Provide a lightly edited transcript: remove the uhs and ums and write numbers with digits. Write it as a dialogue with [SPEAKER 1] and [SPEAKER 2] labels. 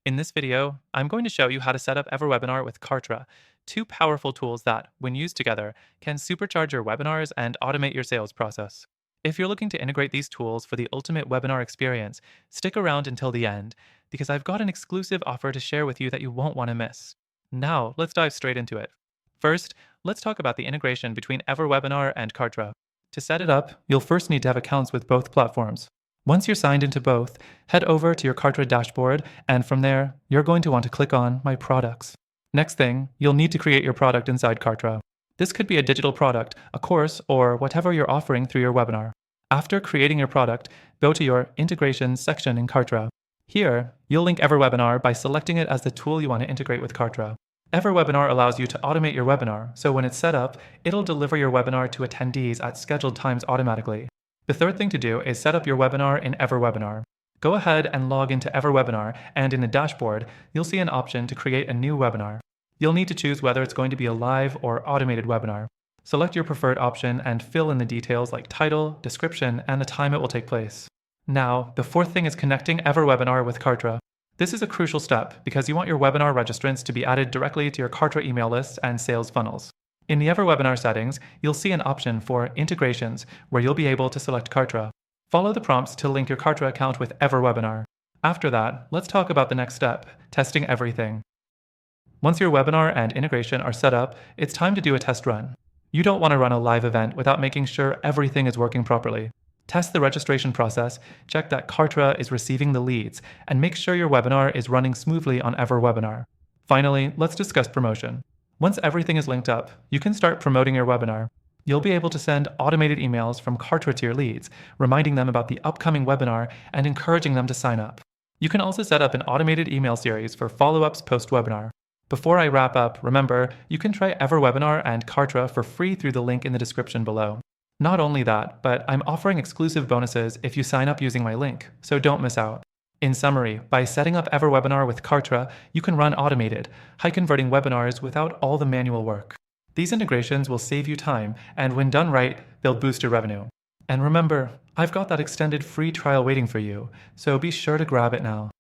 [SPEAKER 1] In this video, I'm going to show you how to set up EverWebinar with Kartra, two powerful tools that, when used together, can supercharge your webinars and automate your sales process. If you're looking to integrate these tools for the ultimate webinar experience, stick around until the end, because I've got an exclusive offer to share with you that you won't want to miss. Now, let's dive straight into it. First, let's talk about the integration between EverWebinar and Kartra. To set it up, you'll first need to have accounts with both platforms. Once you're signed into both, head over to your Kartra dashboard, and from there, you're going to want to click on My Products. Next thing, you'll need to create your product inside Kartra. This could be a digital product, a course, or whatever you're offering through your webinar. After creating your product, go to your Integrations section in Kartra. Here, you'll link EverWebinar by selecting it as the tool you want to integrate with Kartra. EverWebinar allows you to automate your webinar, so when it's set up, it'll deliver your webinar to attendees at scheduled times automatically. The third thing to do is set up your webinar in EverWebinar. Go ahead and log into EverWebinar, and in the dashboard, you'll see an option to create a new webinar. You'll need to choose whether it's going to be a live or automated webinar. Select your preferred option and fill in the details like title, description, and the time it will take place. Now, the fourth thing is connecting EverWebinar with Kartra. This is a crucial step because you want your webinar registrants to be added directly to your Kartra email list and sales funnels. In the EverWebinar settings, you'll see an option for Integrations, where you'll be able to select Kartra. Follow the prompts to link your Kartra account with EverWebinar. After that, let's talk about the next step, testing everything. Once your webinar and integration are set up, it's time to do a test run. You don't want to run a live event without making sure everything is working properly. Test the registration process, check that Kartra is receiving the leads, and make sure your webinar is running smoothly on EverWebinar. Finally, let's discuss promotion. Once everything is linked up, you can start promoting your webinar. You'll be able to send automated emails from Kartra to your leads, reminding them about the upcoming webinar and encouraging them to sign up. You can also set up an automated email series for follow-ups post-webinar. Before I wrap up, remember, you can try EverWebinar and Kartra for free through the link in the description below. Not only that, but I'm offering exclusive bonuses if you sign up using my link, so don't miss out. In summary, by setting up EverWebinar with Kartra, you can run automated, high-converting webinars without all the manual work. These integrations will save you time, and when done right, they'll boost your revenue. And remember, I've got that extended free trial waiting for you, so be sure to grab it now.